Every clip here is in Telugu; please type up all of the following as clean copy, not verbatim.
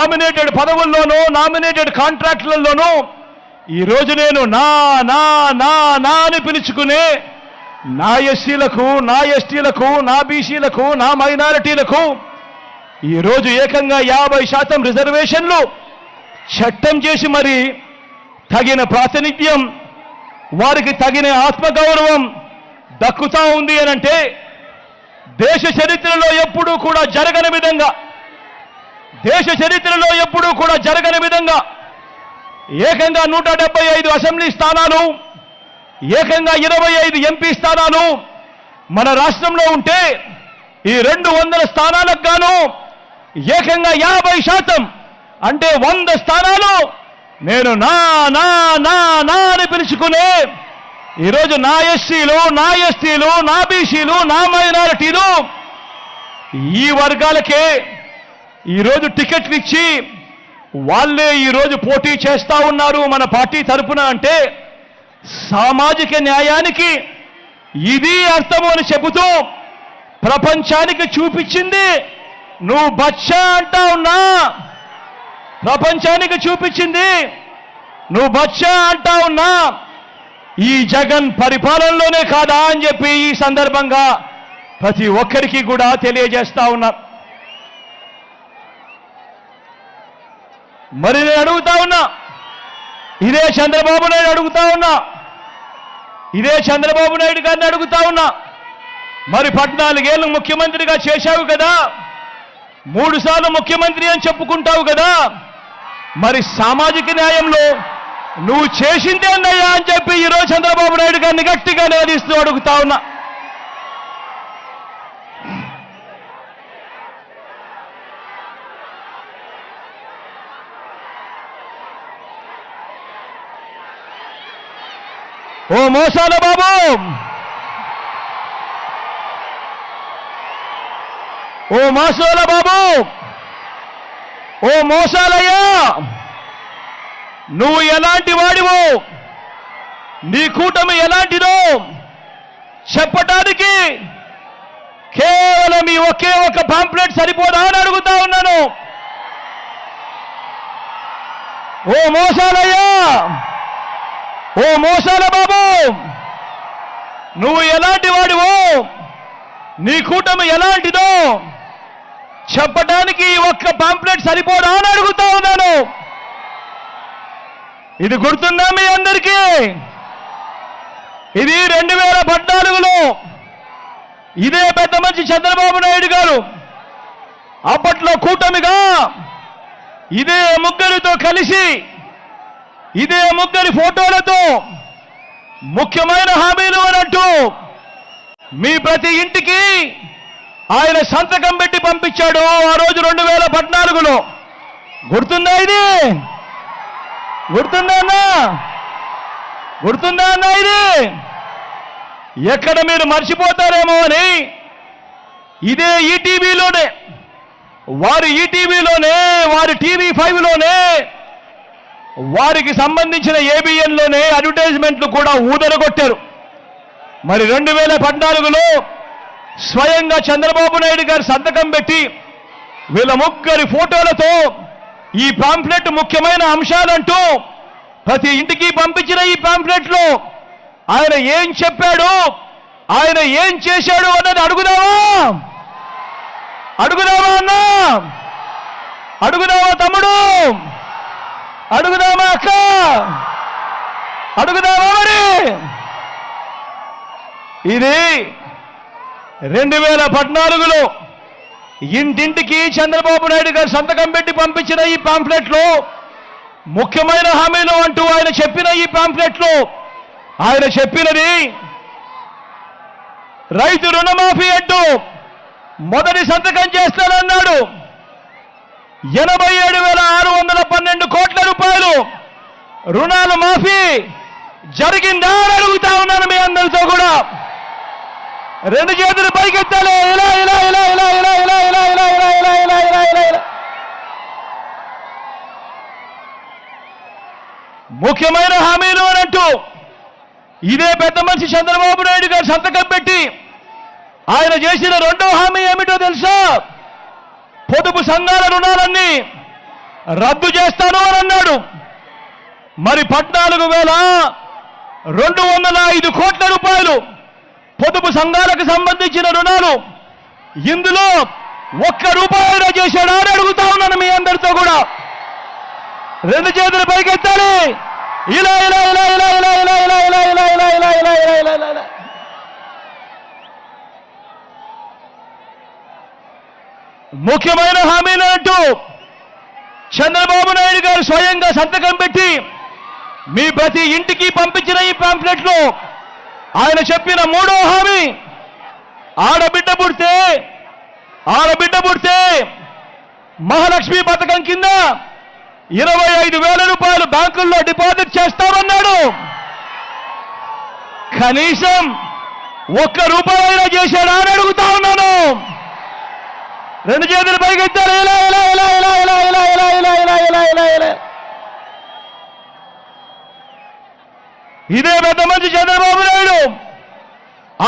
నామినేటెడ్ పదవుల్లోనూ నామినేటెడ్ కాంట్రాక్టులలోనూ ఈరోజు నేను నా నా నా నా అని పిలుచుకునే నా ఎస్సీలకు, నా ఎస్టీలకు, నా బీసీలకు, నా మైనారిటీలకు ఈరోజు ఏకంగా 50% రిజర్వేషన్లు చట్టం చేసి మరి తగిన ప్రాతినిధ్యం, వారికి తగిన ఆత్మగౌరవం దక్కుతా ఉంది అనంటే దేశ చరిత్రలో ఎప్పుడూ కూడా జరగని విధంగా, దేశ చరిత్రలో ఎప్పుడూ కూడా జరగని విధంగా ఏకంగా 175 అసెంబ్లీ స్థానాలు, ఏకంగా 25 ఎంపీ స్థానాలు మన రాష్ట్రంలో ఉంటే ఈ 200 స్థానాలకు గాను ఏకంగా 50% అంటే 100 స్థానాలు నేను నా నా నా నా అని పిలుచుకునే ఈరోజు నా ఎస్సీలు, నా ఎస్టీలు, నా బీసీలు, నా మైనారిటీలు ఈ వర్గాలకే ఈరోజు టికెట్లు ఇచ్చి వాళ్ళే ఈరోజు పోటీ చేస్తా ఉన్నారు మన పార్టీ తరపున అంటే సామాజిక న్యాయానికి ఇది అర్థము అని చెబుతూ ప్రపంచానికి చూపించింది నువ్వు బచ్చా అంటా ఉన్నా, ప్రపంచానికి చూపించింది నువ్వు బచ్చా అంటా ఉన్నా ఈ జగన్ పరిపాలనలోనే కాదా అని చెప్పి ఈ సందర్భంగా ప్రతి ఒక్కరికి కూడా తెలియజేస్తా ఉన్నా. మరి నేను అడుగుతా ఉన్నా, ఇదే చంద్రబాబు నాయుడు అడుగుతా ఉన్నా, ఇదే చంద్రబాబు నాయుడు గారిని అడుగుతా ఉన్నా, మరి 14 ఏళ్ళు ముఖ్యమంత్రిగా చేశావు కదా, 3 సార్లు ముఖ్యమంత్రి అని చెప్పుకుంటావు కదా, మరి సామాజిక న్యాయంలో నువ్వు చేసిందే అన్నయ్యా అని చెప్పి ఈరోజు చంద్రబాబు నాయుడు గారిని గట్టిగా నిలదీస్తూ అడుగుతా ఉన్నా. ఓ మోసాల బాబు, ఓ మోసాల బాబు, ఓ మోసాలయ్యా, నువ్వు ఎలాంటి వాడివో, నీ కూటమి ఎలాంటిదో చెప్పటానికి కేవలం ఈ ఒకే ఒక పాంప్లెట్ సరిపోదా అని అడుగుతా ఉన్నాను. ఓ మోసాలయ్యా, ఓ మోసాల బాబు, నువ్వు ఎలాంటి వాడివో, నీ కూటమి ఎలాంటిదో చెప్పడానికి ఒక్క పాంప్లెట్ సరిపోదా అని అడుగుతా ఉన్నాను. ఇది గుర్తుందా మీ అందరికీ? ఇది 2014లో ఇదే పెద్ద మంచి చంద్రబాబు నాయుడు గారు అప్పట్లో కూటమిగా ఇదే ముగ్గురితో కలిసి, ఇదే ముగ్గురి ఫోటోలతో ముఖ్యమైన హామీలు అనంటూ మీ ప్రతి ఇంటికి ఆయన సంతకం పెట్టి పంపించాడు ఆ రోజు 2014లో. గుర్తుందా ఇది? గుర్తుందా అన్నా? గుర్తుందా అన్నా ఇది? ఎక్కడ మీరు మర్చిపోతారేమో అని ఇదే ఈటీవీలోనే, వారి ఈటీవీలోనే, వారి TV5లోనే, వారికి సంబంధించిన ABNలోనే అడ్వర్టైజ్మెంట్లు కూడా ఊదరగొట్టారు. మరి 2014లో స్వయంగా చంద్రబాబు నాయుడు గారు సంతకం పెట్టి వీళ్ళ ముగ్గురి ఫోటోలతో ఈ పాంప్లెట్ ముఖ్యమైన అంశాలంటూ ప్రతి ఇంటికి పంపించిన ఈ పాంప్లెట్లో ఆయన ఏం చెప్పాడు, ఆయన ఏం చేశాడు అన్నది అడుగుదామా? అడుగుదామా అన్నా? అడుగుదామా తమ్ముడు? అడుగుదామా అక్క? అడుగుదామా? మరి ఇది 2014లో ఇంటింటికి చంద్రబాబు నాయుడు గారు సంతకం పెట్టి పంపించిన ఈ పాంప్లెట్లో ముఖ్యమైన హామీలు అంటూ ఆయన చెప్పిన ఈ పాంప్లెట్లో ఆయన చెప్పినది రైతు రుణమాఫీ అంటూ మొదటి సంతకం చేస్తానన్నాడు. 87,612 కోట్ల రూపాయలు రుణాలు మాఫీ జరిగిందా అని అడుగుతా ఉన్నాను మీ అందరితో కూడా. 2 చేతులు పైకెత్తాలి. ఇలా ఇలా ఇలా ఇలా ఇలా ఇలా ఇలా ఇలా ఇలా ఇలా ఇలా ఇలా ఇలా ఇలా ముఖ్యమైన హామీలు అనంటూ ఇదే పెద్ద మనిషి చంద్రబాబు నాయుడు గారు సంతకం పెట్టి ఆయన చేసిన రెండో హామీ ఏమిటో తెలుసా? పొదుపు సంఘాల రుణాలన్నీ రద్దు చేస్తాను అని అన్నాడు. మరి 14,205 కోట్ల రూపాయలు పొదుపు సంఘాలకు సంబంధించిన రుణాలు, ఇందులో ఒక్క రూపాయైనా చేశాడా అని అడుగుతా ఉన్నాను మీ అందరితో కూడా. రెండు చేతులు పైకెత్తాలి. ఇలా ఇలా ఇలా ఇలా ఇలా ఇలా ఇలా ఇలా ఇలా ఇలా ఇలా ఇలా ఇలా ఇలా ఇలా. ముఖ్యమైన హామీలు అంటూ చంద్రబాబు నాయుడు గారు స్వయంగా సంతకం పెట్టి మీ ప్రతి ఇంటికి పంపించిన ఈ పాంప్లెట్లో ఆయన చెప్పిన మూడో హామీ, ఆడబిడ్డ పుడితే మహాలక్ష్మి పథకం కింద 25,000 రూపాయలు బ్యాంకుల్లో డిపాజిట్ చేస్తామన్నాడు. కనీసం ఒక్క రూపాయి అయినా చేశాడా అని అడుగుతా ఉన్నాను. రెండు చేతులు పైకెత్తారు. ఇలా ఇలా ఇలా ఇలా ఇలా ఇలా ఇలా ఇలా ఇలా ఇలా ఇలా ఇలా. ఇదే పెద్ద మంచి చంద్రబాబు నాయుడు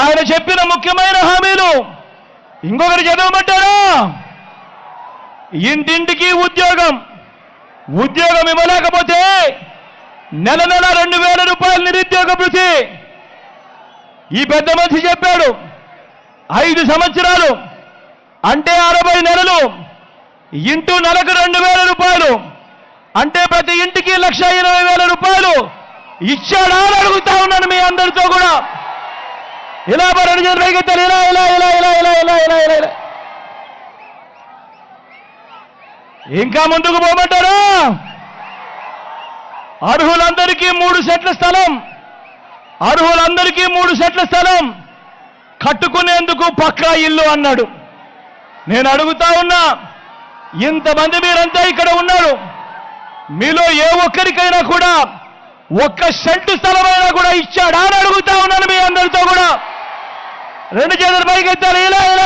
ఆయన చెప్పిన ముఖ్యమైన హామీలు ఇంకొకరు చదవమంటారా? ఇంటింటికి ఉద్యోగం ఇవ్వలేకపోతే నెల 2,000 రూపాయలు నిరుద్యోగ భృతి. ఈ పెద్ద మనిషి చెప్పాడు 5 సంవత్సరాలు అంటే 60 నెలలు ఇంటూ నెలకు 2,000 రూపాయలు అంటే ప్రతి ఇంటికి 1,80,000 రూపాయలు ఇచ్చాడా అని అడుగుతా ఉన్నాను మీ అందరితో కూడా. ఇలా రెండు చేతులు పైకెత్తాలి. ఇలా ఇలా ఇలా ఇలా ఇలా ఇలా ఇలా ఇలా ఇలా. ఇంకా ముందుకు పోమంటారా? అర్హులందరికీ 3 సెట్ల స్థలం కట్టుకునేందుకు పక్కా ఇల్లు అన్నాడు. నేను అడుగుతా ఉన్నా, ఇంతమంది మీరంతా ఇక్కడ ఉన్నారు, మీలో ఏ ఒక్కరికైనా కూడా 1 సెంటు స్థలమైనా కూడా ఇచ్చాడా అని అడుగుతా ఉన్నాను మీ అందరితో కూడా. రెండు చేతులు పైకెత్తాలి. ఇలా ఇలా